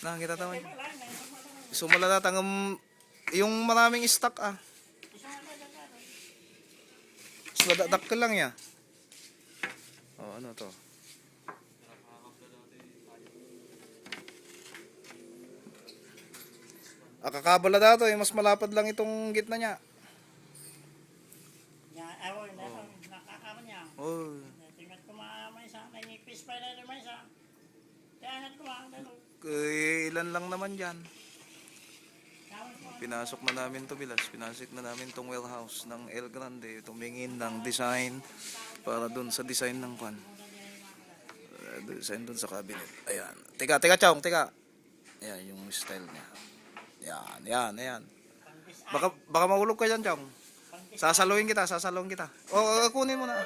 Nakakita tayo. Sumala datang yung maraming stock ah. Sudadak ka lang ya. Oh, ano to? Kakabala dato eh, mas malapad lang itong gitna niya. Nakakaman niya. Oh. Tingnan ko may isa, nangipis pa na may isa. Kaya ko Ilan lang naman dyan. Pinasok na namin to bilas. Pinasok na namin tong well house ng El Grande. Tumingin ng design para dun sa design ng kwan. Design dun sa cabinet. Ayan. Teka, chong, teka. Ayan yung style niya. Ayan. Baka mahulog ka dyan, chong. Sasaluhin kita. O, kunin mo na.